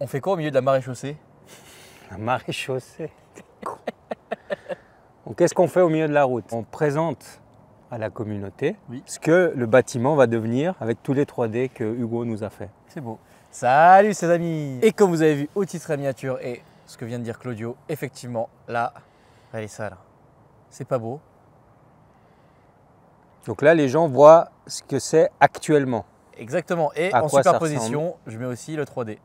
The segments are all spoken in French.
On fait quoi au milieu de la maréchaussée? La maréchaussée. Donc, qu'est-ce qu'on fait au milieu de la route? On présente à la communauté ce que le bâtiment va devenir avec tous les 3D que Hugo nous a fait. C'est beau. Salut ses amis! Et comme vous avez vu au titre et miniature et ce que vient de dire Claudio, effectivement, là, regardez ça là. C'est pas beau? Donc là, les gens voient ce que c'est actuellement. Exactement. Et à en quoi ça superposition, je mets aussi le 3D.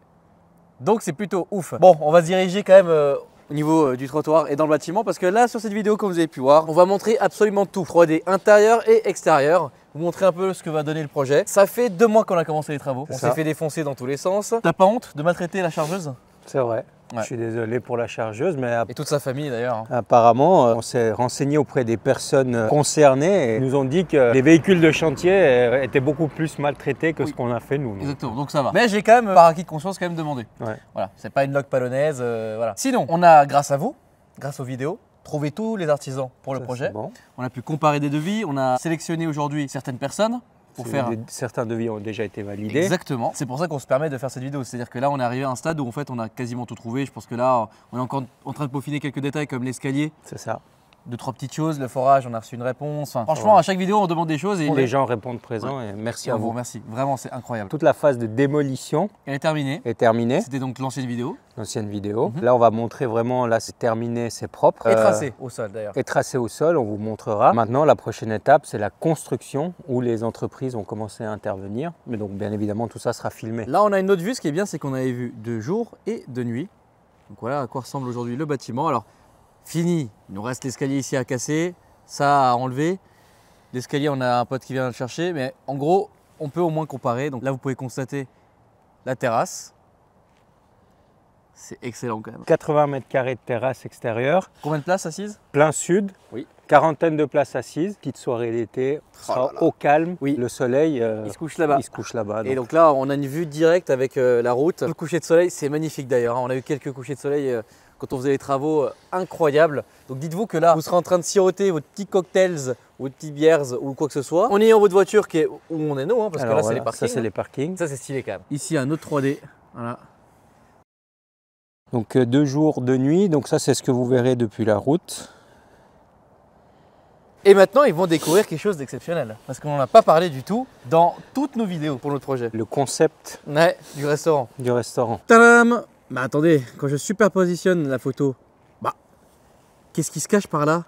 Donc c'est plutôt ouf. Bon, on va se diriger quand même au niveau du trottoir et dans le bâtiment parce que là, sur cette vidéo, comme vous avez pu voir, on va montrer absolument tout. 3D intérieur et extérieur. Vous montrer un peu ce que va donner le projet. Ça fait 2 mois qu'on a commencé les travaux. On s'est fait défoncer dans tous les sens. T'as pas honte de maltraiter la chargeuse? C'est vrai. Ouais. Je suis désolé pour la chargeuse, mais et toute sa famille d'ailleurs. Apparemment, on s'est renseigné auprès des personnes concernées et nous ont dit que les véhicules de chantier étaient beaucoup plus maltraités que ce qu'on a fait nous. Exactement, donc ça va. Mais j'ai quand même, par acquis de conscience, quand même demandé. Ouais. Voilà, c'est pas une loque polonaise, voilà. Sinon, on a, grâce à vous, grâce aux vidéos, trouvé tous les artisans pour le projet. Bon. On a pu comparer des devis, on a sélectionné aujourd'hui certaines personnes. Pour faire... Certains devis ont déjà été validés. Exactement. C'est pour ça qu'on se permet de faire cette vidéo. C'est-à-dire que là, on est arrivé à un stade où en fait, on a quasiment tout trouvé. Je pense que là, on est encore en train de peaufiner quelques détails comme l'escalier. C'est ça. 2-3 petites choses, le forage, on a reçu une réponse. Enfin, franchement, à chaque vidéo, on demande des choses et les gens répondent présent et merci à vous. Merci, vraiment, c'est incroyable. Toute la phase de démolition est terminée. C'était donc l'ancienne vidéo. L'ancienne vidéo. Là, on va montrer vraiment, là, c'est terminé, c'est propre. Et tracé au sol d'ailleurs. Et tracé au sol, on vous montrera. Maintenant, la prochaine étape, c'est la construction où les entreprises ont commencé à intervenir. Mais donc, bien évidemment, tout ça sera filmé. Là, on a une autre vue. Ce qui est bien, c'est qu'on avait vu de jour et de nuit. Donc voilà à quoi ressemble aujourd'hui le bâtiment. Alors, fini, il nous reste l'escalier ici à casser, ça à enlever. L'escalier, on a un pote qui vient le chercher, mais en gros, on peut au moins comparer. Donc là, vous pouvez constater la terrasse. C'est excellent quand même. 80 mètres carrés de terrasse extérieure. Combien de places assises? Plein sud. Oui. Quarantaine de places assises. Petite soirée d'été, au calme. Oui. Le soleil, il se couche là-bas. Il se couche là-bas. Et donc là, on a une vue directe avec la route. Le coucher de soleil, c'est magnifique d'ailleurs. On a eu quelques couchers de soleil quand on faisait les travaux incroyables. Donc dites-vous que là, vous serez en train de siroter votre petit cocktails, votre petit bières ou quoi que ce soit. On est en votre voiture qui est où on est nous, parce que là, c'est les parkings. Ça, c'est les parkings. Ça, c'est stylé quand même. Ici, un autre 3D. Voilà. Donc 2 jours, 2 nuits. Donc ça, c'est ce que vous verrez depuis la route. Et maintenant, ils vont découvrir quelque chose d'exceptionnel. Parce qu'on n'en a pas parlé du tout dans toutes nos vidéos pour notre projet. Le concept du restaurant. Du restaurant. Tadam! Bah attendez, quand je superpositionne la photo, qu'est-ce qui se cache par là?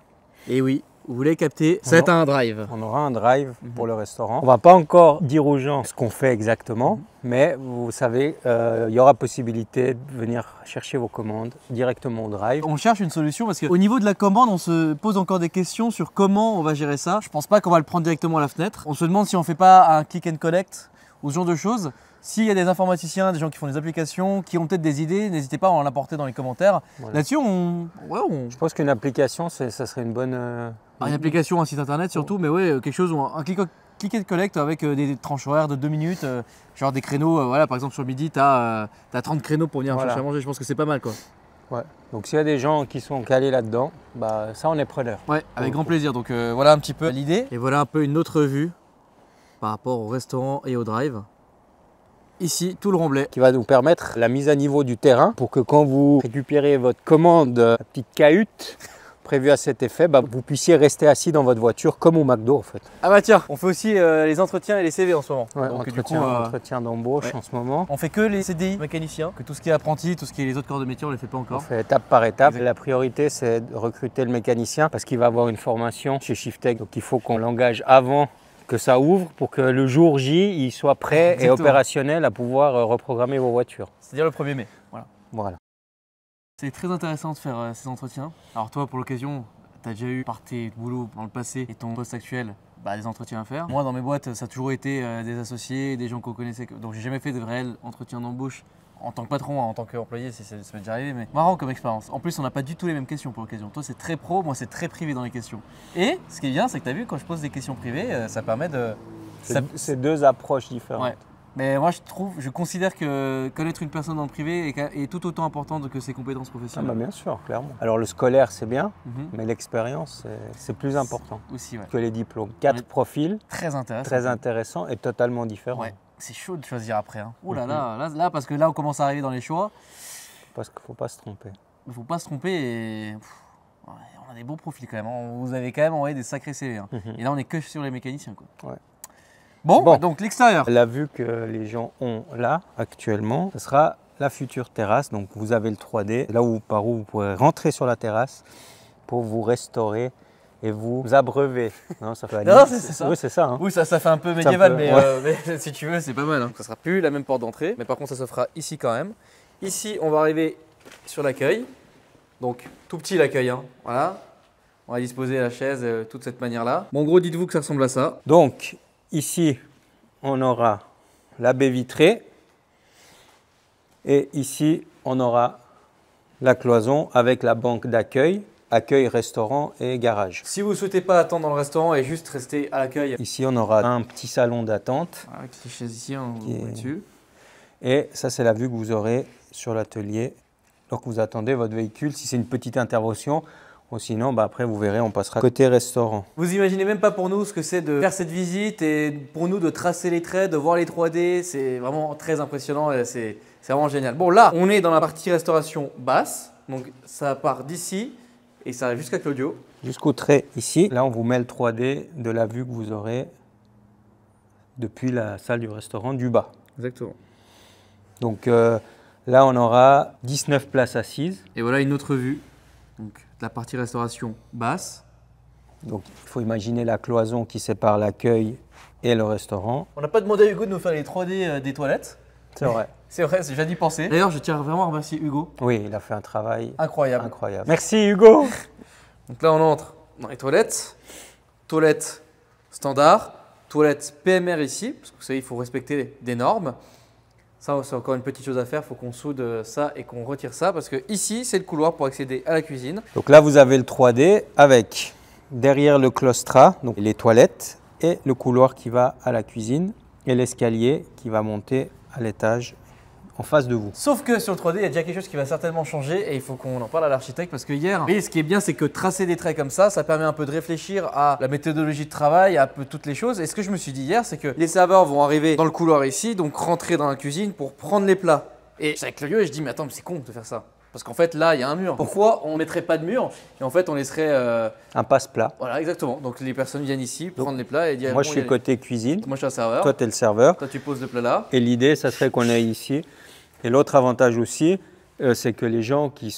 Et oui, vous l'avez capté, c'est un drive. On aura un drive pour le restaurant. On ne va pas encore dire aux gens ce qu'on fait exactement, mais vous savez, il y aura possibilité de venir chercher vos commandes directement au drive. On cherche une solution parce qu'au niveau de la commande, on se pose encore des questions sur comment on va gérer ça. Je pense pas qu'on va le prendre directement à la fenêtre. On se demande si on fait pas un click and collect ou ce genre de choses. S'il y a des informaticiens, des gens qui font des applications, qui ont peut-être des idées, n'hésitez pas à en apporter dans les commentaires. Voilà. Là-dessus, je pense qu'une application, ça serait une bonne... Une application, un site internet surtout, mais ouais, quelque chose, un click and collect avec des tranches horaires de 2 minutes, genre des créneaux, voilà, par exemple sur midi, tu as 30 créneaux pour venir chercher à manger, je pense que c'est pas mal quoi. Ouais. Donc s'il y a des gens qui sont calés là-dedans, ça on est preneur. Ouais, avec grand plaisir. Donc voilà un petit peu l'idée. Et voilà un peu une autre vue par rapport au restaurant et au drive. Ici, tout le remblai. Qui va nous permettre la mise à niveau du terrain pour que quand vous récupérez votre commande, la petite cahute prévue à cet effet, vous puissiez rester assis dans votre voiture comme au McDo en fait. Ah bah tiens, on fait aussi les entretiens et les CV en ce moment. Ouais, donc, entretien d'embauche en ce moment. On fait que les CDI mécaniciens, que tout ce qui est apprenti, tout ce qui est les autres corps de métier, on ne les fait pas encore. On fait étape par étape. La priorité c'est de recruter le mécanicien parce qu'il va avoir une formation chez Shiftech. Donc il faut qu'on l'engage avant que ça ouvre pour que le jour J, il soit prêt et opérationnel à pouvoir reprogrammer vos voitures. C'est-à-dire le 1er mai. Voilà. C'est très intéressant de faire ces entretiens. Alors toi, pour l'occasion, tu as déjà eu par tes boulots dans le passé et ton poste actuel, des entretiens à faire. Moi, dans mes boîtes, ça a toujours été des associés, des gens qu'on connaissait. Donc j'ai jamais fait de réels entretiens d'embauche en tant que patron, en tant qu'employé, ça m'est déjà arrivé, mais marrant comme expérience. En plus, on n'a pas du tout les mêmes questions pour l'occasion. Toi, c'est très pro, moi, c'est très privé dans les questions. Et ce qui est bien, c'est que tu as vu, quand je pose des questions privées, ça permet de... C'est 2 approches différentes. Ouais. Mais moi, je considère que connaître une personne dans le privé est tout autant important que ses compétences professionnelles. Bien sûr, clairement. Alors le scolaire, c'est bien, mais l'expérience, c'est plus important aussi, que les diplômes. 4 profils très intéressants et totalement différents. Ouais. C'est chaud de choisir après. Hein. Ouh là là, parce que là, on commence à arriver dans les choix. Parce qu'il ne faut pas se tromper. Il ne faut pas se tromper et ouais, on a des beaux profils quand même. Vous avez quand même envoyé des sacrés CV. Hein. Et là, on est que sur les mécaniciens. Quoi. Ouais. Bon, bah, donc l'extérieur. La vue que les gens ont là, actuellement, ce sera la future terrasse. Donc vous avez le 3D, là où, par où vous pourrez rentrer sur la terrasse pour vous restaurer et vous abreuver. Non, ça fait non, c'est ça. Oui, c'est ça. Hein. Oui, ça fait un peu médiéval, peu, mais si tu veux, c'est pas mal. Hein. Ça sera plus la même porte d'entrée, mais par contre, ça se fera ici quand même. Ici, on va arriver sur l'accueil. Donc, tout petit l'accueil. Hein. Voilà. On va disposer la chaise toute cette manière-là. Bon, en gros, dites-vous que ça ressemble à ça. Donc, ici, on aura la baie vitrée. Et ici, on aura la cloison avec la banque d'accueil. Accueil, restaurant et garage. Si vous ne souhaitez pas attendre dans le restaurant et juste rester à l'accueil. Ici, on aura un petit salon d'attente. Avec les chaises ici, on voit dessus. Et ça, c'est la vue que vous aurez sur l'atelier. Donc, vous attendez votre véhicule. Si c'est une petite intervention, ou sinon, bah, après, vous verrez, on passera côté restaurant. Vous imaginez même pas pour nous ce que c'est de faire cette visite et pour nous de tracer les traits, de voir les 3D. C'est vraiment très impressionnant et c'est vraiment génial. Bon, là, on est dans la partie restauration basse. Donc, ça part d'ici. Et ça arrive jusqu'à Claudio. Jusqu'au trait ici. Là, on vous met le 3D de la vue que vous aurez depuis la salle du restaurant du bas. Exactement. Donc là, on aura 19 places assises. Et voilà une autre vue. Donc la partie restauration basse. Donc il faut imaginer la cloison qui sépare l'accueil et le restaurant. On n'a pas demandé à Hugo de nous faire les 3D des toilettes. C'est vrai. C'est vrai, j'ai d'y penser. D'ailleurs, je tiens vraiment à remercier Hugo. Oui, il a fait un travail incroyable. Merci Hugo. Donc là, on entre dans les toilettes. Toilettes standard. Toilettes PMR ici, parce que vous savez, il faut respecter des normes. Ça, c'est encore une petite chose à faire. Il faut qu'on soude ça et qu'on retire ça, parce que ici, c'est le couloir pour accéder à la cuisine. Donc là, vous avez le 3D avec derrière le claustrat, donc les toilettes et le couloir qui va à la cuisine et l'escalier qui va monter à l'étage en face de vous. Sauf que sur le 3D, il y a déjà quelque chose qui va certainement changer et il faut qu'on en parle à l'architecte parce que hier, oui, ce qui est bien, c'est que tracer des traits comme ça permet un peu de réfléchir à la méthodologie de travail, à un peu toutes les choses. Et ce que je me suis dit hier, c'est que les serveurs vont arriver dans le couloir ici, donc rentrer dans la cuisine pour prendre les plats. Et j'étais avec le lieu et je dis, mais attends, mais c'est con de faire ça. Parce qu'en fait, là, il y a un mur. Pourquoi on ne mettrait pas de mur et en fait, on laisserait… un passe-plat. Voilà, exactement. Donc les personnes viennent ici, prendre les plats et dire… Moi, je suis côté cuisine. Moi, je suis un serveur. Toi, tu es le serveur. Toi, tu poses le plat là. Et l'idée, ça serait qu'on aille ici. Et l'autre avantage aussi, c'est que les gens qui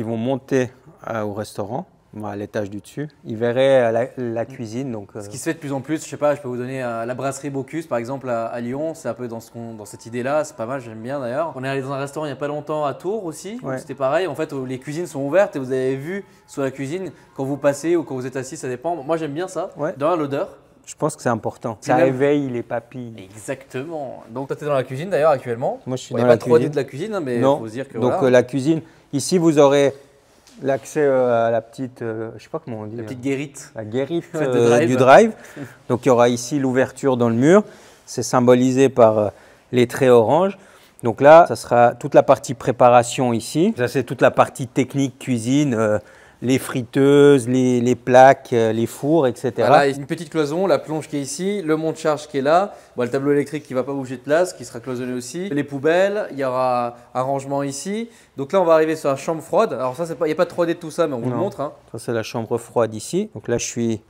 vont monter au restaurant, à l'étage du dessus, ils verraient la cuisine. Donc, ce qui se fait de plus en plus, je sais pas, je peux vous donner la brasserie Bocuse par exemple à Lyon, c'est un peu dans cette idée-là, c'est pas mal, j'aime bien d'ailleurs. On est allé dans un restaurant il n'y a pas longtemps à Tours aussi, Ouais. C'était pareil, en fait où les cuisines sont ouvertes et vous avez vu sur la cuisine quand vous passez ou quand vous êtes assis, ça dépend. Moi j'aime bien ça, Ouais. dans l'odeur. Je pense que c'est important. Ça éveille les papilles. Exactement. Donc toi tu es dans la cuisine d'ailleurs actuellement. Moi je suis Bon, dans il n'y a la pas 3D cuisine. de la cuisine, hein, mais il Non. faut se dire que Donc voilà. la cuisine, ici vous aurez l'accès à la petite, je sais pas comment on dit. La petite guérite. La guérite drive. du drive. Donc il y aura ici l'ouverture dans le mur. C'est symbolisé par les traits orange. Donc là, ça sera toute la partie préparation ici. Ça c'est toute la partie technique cuisine. Les friteuses, les plaques, les fours, etc. Voilà, une petite cloison, la plonge qui est ici, le monte-charge qui est là, bon, le tableau électrique qui ne va pas bouger de place, qui sera cloisonné aussi, les poubelles, il y aura un rangement ici. Donc là, on va arriver sur la chambre froide. Alors ça, il n'y a pas de 3D de tout ça, mais on vous le montre. Hein. Ça, c'est la chambre froide ici. Donc là, je suis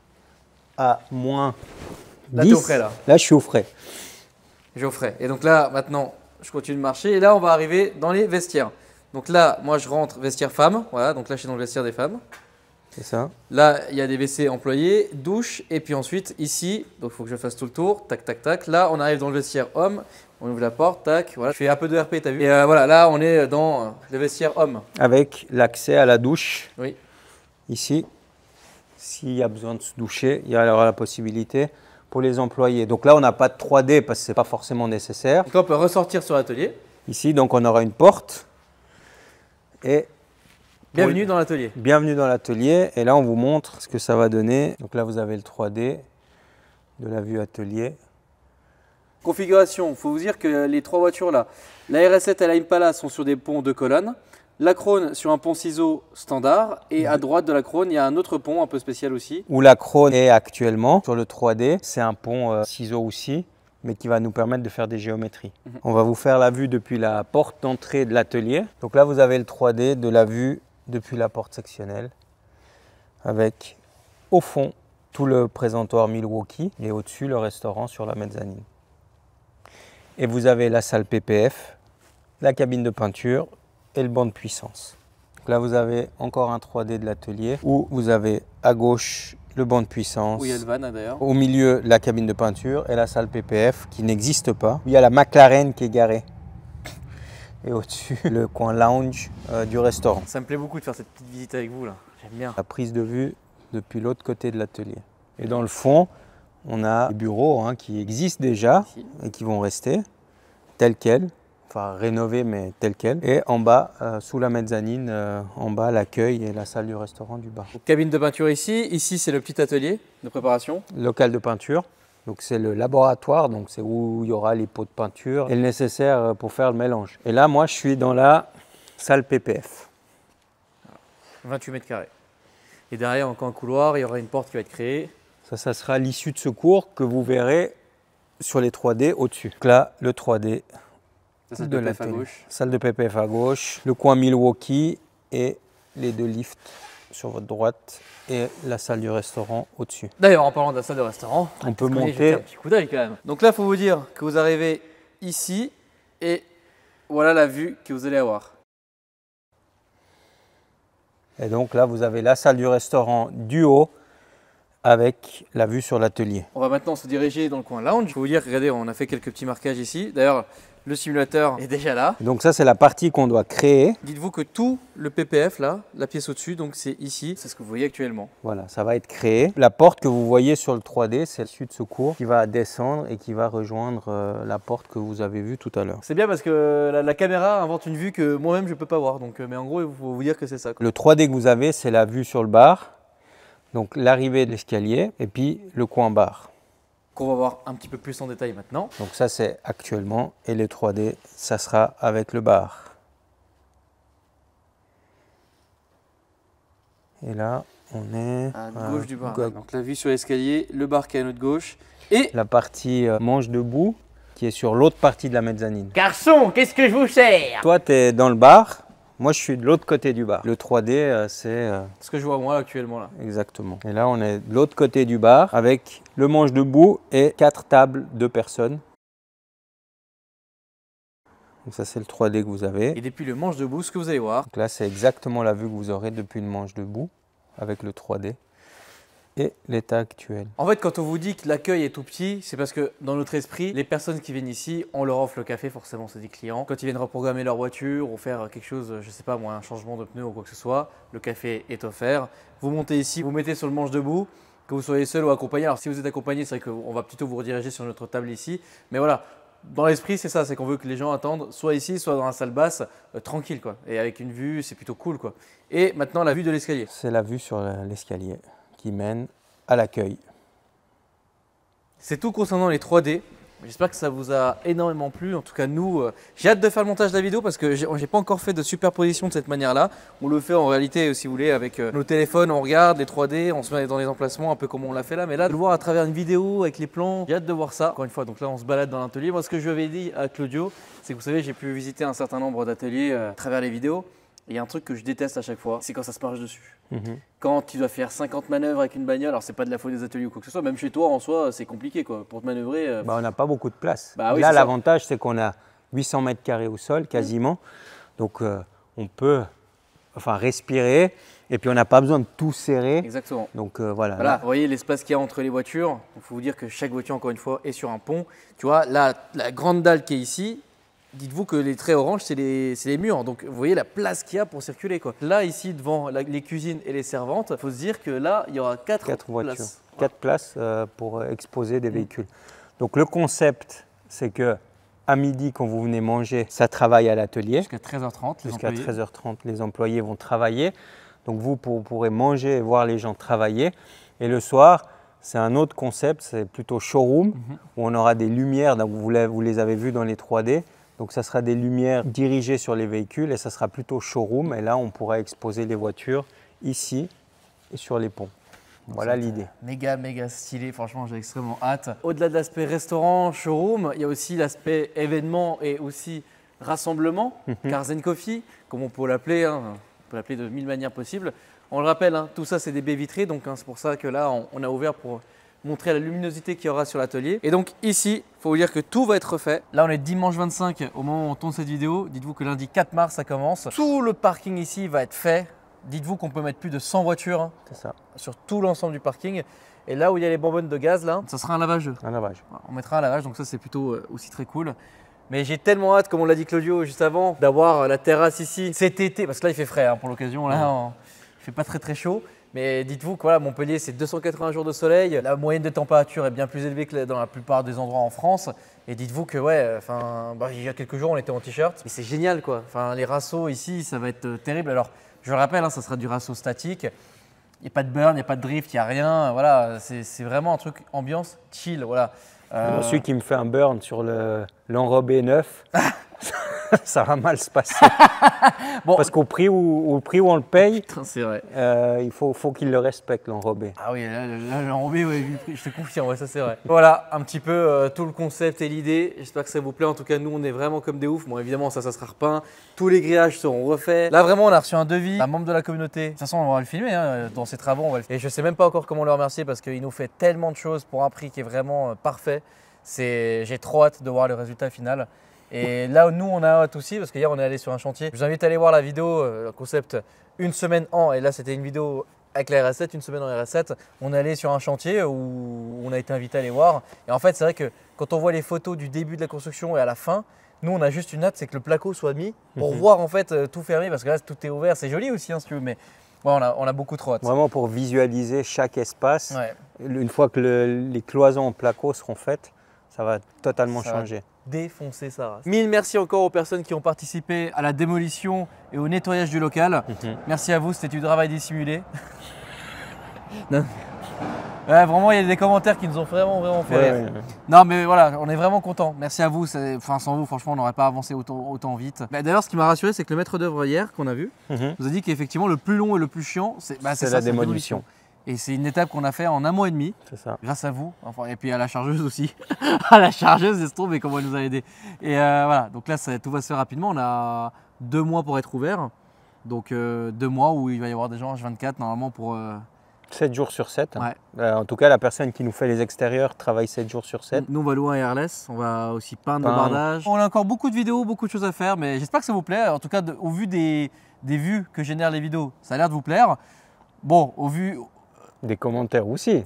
à moins 10. Là, tu es au frais, là. Là, je suis au frais. J'ai au frais. Et donc là, maintenant, je continue de marcher. Et là, on va arriver dans les vestiaires. Donc là, moi, je rentre vestiaire femme. Voilà, donc là, je suis dans le vestiaire des femmes. C'est ça. Là, il y a des WC employés, douche. Et puis ensuite, ici, donc il faut que je fasse tout le tour. Tac, tac, tac. Là, on arrive dans le vestiaire homme. On ouvre la porte, tac. Voilà, je fais un peu de RP, t'as vu. Et voilà, là, on est dans le vestiaire homme. Avec l'accès à la douche. Oui. Ici, s'il y a besoin de se doucher, il y aura la possibilité pour les employés. Donc là, on n'a pas de 3D parce que ce n'est pas forcément nécessaire. Donc là, on peut ressortir sur l'atelier. Ici, donc, on aura une porte. Et bienvenue dans l'atelier. Bienvenue dans l'atelier. Et là, on vous montre ce que ça va donner. Donc là, vous avez le 3D de la vue atelier. Configuration, il faut vous dire que les trois voitures là, la RS7 et la Impala sont sur des ponts de colonnes. La Krone sur un pont ciseau standard. Et à droite de la Krone, il y a un autre pont un peu spécial aussi. Où la Krone est actuellement sur le 3D. C'est un pont ciseau aussi. mais qui va nous permettre de faire des géométries. On va vous faire la vue depuis la porte d'entrée de l'atelier. Donc là, vous avez le 3D de la vue depuis la porte sectionnelle, avec au fond tout le présentoir Milwaukee et au-dessus le restaurant sur la mezzanine. Et vous avez la salle PPF, la cabine de peinture et le banc de puissance. Donc là, vous avez encore un 3D de l'atelier où vous avez à gauche le banc de puissance. Où il y a le van d'ailleurs. Au milieu, la cabine de peinture et la salle PPF qui n'existe pas. Il y a la McLaren qui est garée. Et au-dessus, le coin lounge du restaurant. Ça me plaît beaucoup de faire cette petite visite avec vous là. J'aime bien. La prise de vue depuis l'autre côté de l'atelier. Et dans le fond, on a des bureaux qui existent déjà et qui vont rester tels quels. Enfin rénovés mais tels quels. Et en bas, sous la mezzanine, en bas l'accueil et la salle du restaurant du bar. Donc, cabine de peinture ici. Ici c'est le petit atelier de préparation. Local de peinture. Donc c'est le laboratoire, donc c'est où il y aura les pots de peinture et le nécessaire pour faire le mélange. Et là, moi, je suis dans la salle PPF. 28 mètres carrés. Et derrière, encore un couloir, il y aura une porte qui va être créée. Ça sera l'issue de secours que vous verrez sur les 3D au-dessus. Donc là, le 3D La salle de de PPF à l'atelier. gauche. Salle de PPF à gauche, le coin Milwaukee et les 2 lifts sur votre droite et la salle du restaurant au-dessus. D'ailleurs, en parlant de la salle de restaurant, On peut jeter monter. un petit coup d'œil quand même. Donc là, il faut vous dire que vous arrivez ici et voilà la vue que vous allez avoir. Et donc là, vous avez la salle du restaurant du haut avec la vue sur l'atelier. On va maintenant se diriger dans le coin lounge. Il faut vous dire, regardez, on a fait quelques petits marquages ici. D'ailleurs, le simulateur est déjà là. Donc ça, c'est la partie qu'on doit créer. Dites-vous que tout le PPF là, la pièce au-dessus, donc c'est ici, c'est ce que vous voyez actuellement. Voilà, ça va être créé. La porte que vous voyez sur le 3D, c'est l'issue de secours qui va descendre et qui va rejoindre la porte que vous avez vue tout à l'heure. C'est bien parce que la caméra invente une vue que moi-même je ne peux pas voir. Donc, mais en gros, il faut vous dire que c'est ça, quoi. Le 3D que vous avez, c'est la vue sur le bar, donc l'arrivée de l'escalier et puis le coin bar. Qu'on va voir un petit peu plus en détail maintenant. Donc ça, c'est actuellement et le 3D, ça sera avec le bar. Et là, on est À gauche du bar. Donc la vue sur l'escalier, le bar qui est à notre gauche et la partie manche debout qui est sur l'autre partie de la mezzanine. garçon, qu'est-ce que je vous sers? Toi, tu es dans le bar, moi je suis de l'autre côté du bar. Le 3D, c'est Ce que je vois moi actuellement là. exactement. Et là, on est de l'autre côté du bar avec le manche debout et 4 tables de personnes. Donc ça, c'est le 3D que vous avez. Et depuis le manche debout, ce que vous allez voir, Donc là, c'est exactement la vue que vous aurez depuis le manche debout avec le 3D et l'état actuel. en fait, quand on vous dit que l'accueil est tout petit, c'est parce que dans notre esprit, les personnes qui viennent ici, on leur offre le café, forcément, c'est des clients. Quand ils viennent reprogrammer leur voiture ou faire quelque chose, je sais pas moi, un changement de pneu ou quoi que ce soit, le café est offert. Vous montez ici, vous mettez sur le manche debout, que vous soyez seul ou accompagné. Alors si vous êtes accompagné, c'est vrai qu'on va plutôt vous rediriger sur notre table ici. Mais voilà, dans l'esprit, c'est ça, c'est qu'on veut que les gens attendent soit ici, soit dans la salle basse, tranquille quoi. Et avec une vue, c'est plutôt cool quoi. Et maintenant, la vue de l'escalier. C'est la vue sur l'escalier qui mène à l'accueil. C'est tout concernant les 3D. J'espère que ça vous a énormément plu. En tout cas, nous, j'ai hâte de faire le montage de la vidéo parce que j'ai pas encore fait de superposition de cette manière-là. On le fait en réalité, si vous voulez, avec nos téléphones, on regarde les 3D, on se met dans les emplacements un peu comme on l'a fait là. Mais là, de le voir à travers une vidéo avec les plans, j'ai hâte de voir ça. Encore une fois, donc là, on se balade dans l'atelier. Moi, ce que je lui avais dit à Claudio, c'est que vous savez, j'ai pu visiter un certain nombre d'ateliers à travers les vidéos. Et il y a un truc que je déteste à chaque fois, c'est quand ça se marche dessus. Quand tu dois faire 50 manœuvres avec une bagnole, alors c'est pas de la faute des ateliers ou quoi que ce soit, même chez toi en soi, c'est compliqué quoi. Pour te manœuvrer. On n'a pas beaucoup de place. Bah oui, là, c'est ça. l'avantage, c'est qu'on a 800 mètres carrés au sol quasiment. Donc, on peut respirer et puis on n'a pas besoin de tout serrer. Exactement. Donc, voilà. Voilà, vous voyez l'espace qu'il y a entre les voitures. Il faut vous dire que chaque voiture, encore une fois, est sur un pont. Tu vois, là, la grande dalle qui est ici, dites-vous que les traits orange, c'est les murs. Donc, vous voyez la place qu'il y a pour circuler, quoi. Là, ici, devant les cuisines et les servantes, il faut se dire que là, il y aura 4 voitures. places. 4 places pour exposer des véhicules. Donc, le concept, c'est que à midi, quand vous venez manger, ça travaille à l'atelier. Jusqu'à 13h30, Jusqu'à 13h30, les employés vont travailler. Donc, vous pourrez manger et voir les gens travailler. Et le soir, c'est un autre concept, c'est plutôt showroom, où on aura des lumières, donc vous les avez vues dans les 3D. Donc, ça sera des lumières dirigées sur les véhicules et ça sera plutôt showroom. Et là, on pourra exposer les voitures ici et sur les ponts. Voilà l'idée. Méga stylé, franchement j'ai extrêmement hâte. Au-delà de l'aspect restaurant, showroom, il y a aussi l'aspect événement et aussi rassemblement, car Zen Coffee, comme on peut l'appeler, hein, on peut l'appeler de 1000 manières possibles. On le rappelle, hein, tout ça c'est des baies vitrées, donc c'est pour ça que là on a ouvert pour montrer la luminosité qu'il y aura sur l'atelier. Et donc ici, il faut vous dire que tout va être refait. Là on est dimanche 25 au moment où on tourne cette vidéo. Dites-vous que lundi 4 mars ça commence. Tout le parking ici va être fait. Dites-vous qu'on peut mettre plus de 100 voitures, hein, C'est ça. sur tout l'ensemble du parking. Et là où il y a les bonbonnes de gaz, là, ça sera un lavage. Un lavage. On mettra un lavage, donc ça c'est plutôt aussi très cool. Mais j'ai tellement hâte, comme on l'a dit Claudio juste avant, d'avoir la terrasse ici cet été, parce que là il fait frais hein, pour l'occasion, là il fait pas très chaud. Mais dites-vous que voilà, Montpellier c'est 280 jours de soleil, la moyenne de température est bien plus élevée que dans la plupart des endroits en France. Et dites-vous que ouais, il y a quelques jours on était en t-shirt, mais c'est génial quoi. Les rassos ici ça va être terrible. Alors je le rappelle, hein, ça sera du rasso statique. Il n'y a pas de burn, il n'y a pas de drift, il n'y a rien. Voilà, c'est vraiment un truc ambiance chill. Voilà. Celui qui me fait un burn sur l'enrobé neuf, ça va mal se passer. Bon. Parce qu'au prix où on le paye, c'est vrai. Il faut qu'il le respecte, l'enrobé. Ah oui, là l'enrobé, ouais, je te confirme, ouais, ça c'est vrai. Voilà, un petit peu tout le concept et l'idée. J'espère que ça vous plaît. En tout cas, nous, on est vraiment comme des oufs. Bon, évidemment, ça sera repeint. Tous les grillages seront refaits. Là, vraiment, on a reçu un devis d'un membre de la communauté. De toute façon, on va le filmer hein, dans ses travaux. Et je sais même pas encore comment le remercier parce qu'il nous fait tellement de choses pour un prix qui est vraiment parfait. J'ai trop hâte de voir le résultat final. Et là, nous, on a hâte aussi parce qu'hier, on est allé sur un chantier. Je vous invite à aller voir la vidéo, le concept une semaine en. Et là, c'était une vidéo avec la RS7, une semaine en RS7. On est allé sur un chantier où on a été invité à aller voir. Et en fait, c'est vrai que quand on voit les photos du début de la construction et à la fin, nous, on a juste une hâte, c'est que le placo soit mis pour voir en fait tout fermé parce que là, tout est ouvert. C'est joli aussi, hein, si tu veux, mais ouais, on a beaucoup trop hâte. Vraiment pour visualiser chaque espace. Ouais. Une fois que les cloisons en placo seront faites, ça va totalement changer. Défoncer sa race. Mille merci encore aux personnes qui ont participé à la démolition et au nettoyage du local. Merci à vous, c'était du travail dissimulé. Non. Ouais, vraiment, il y a des commentaires qui nous ont vraiment fait rire. Ouais. Non, mais voilà, on est vraiment contents. Merci à vous. Sans vous, franchement, on n'aurait pas avancé autant vite. D'ailleurs, ce qui m'a rassuré, c'est que le maître d'œuvre hier qu'on a vu nous a dit qu'effectivement, le plus long et le plus chiant, c'est la démolition. Et c'est une étape qu'on a fait en 1 mois et demi. C'est ça. Grâce à vous. Enfin, et puis à la chargeuse aussi. À la chargeuse, laisse tomber comment elle nous a aidés. Et voilà, donc là, tout va se faire rapidement. On a 2 mois pour être ouvert. Donc 2 mois où il va y avoir des gens H24 normalement pour… 7 jours sur 7. Ouais. En tout cas, la personne qui nous fait les extérieurs travaille 7 jours sur 7. Nous, on va louer un airless. On va aussi peindre le bardage. On a encore beaucoup de vidéos, beaucoup de choses à faire. Mais j'espère que ça vous plaît. En tout cas, au vu des vues que génèrent les vidéos, ça a l'air de vous plaire. Bon, au vu… Des commentaires aussi.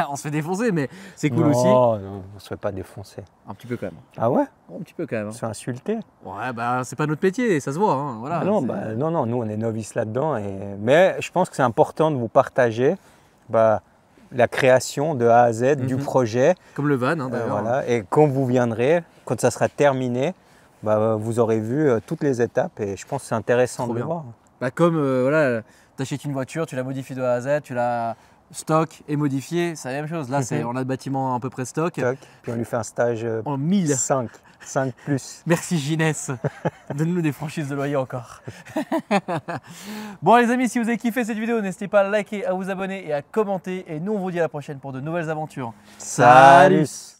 On se fait défoncer, mais c'est cool aussi. Non, on se fait pas défoncer. Un petit peu quand même. Ah ouais? Un petit peu quand même. On se fait insulter. Ouais, bah c'est pas notre métier, ça se voit. Hein. Voilà, non, non, nous on est novices là-dedans. Mais je pense que c'est important de vous partager la création de A à Z du projet. Comme le van hein, d'ailleurs. Voilà. Et quand vous viendrez, quand ça sera terminé, vous aurez vu toutes les étapes et je pense que c'est intéressant de le voir. Comme voilà, tu achètes une voiture, tu la modifies de A à Z, tu la stock et modifiée, c'est la même chose. Là, on a le bâtiment à peu près stock. Puis on lui fait un stage en 1000. 5 plus. Merci Ginès. Donne-nous des franchises de loyer encore. Bon les amis, si vous avez kiffé cette vidéo, n'hésitez pas à liker, à vous abonner et à commenter. Et nous, on vous dit à la prochaine pour de nouvelles aventures. Salut!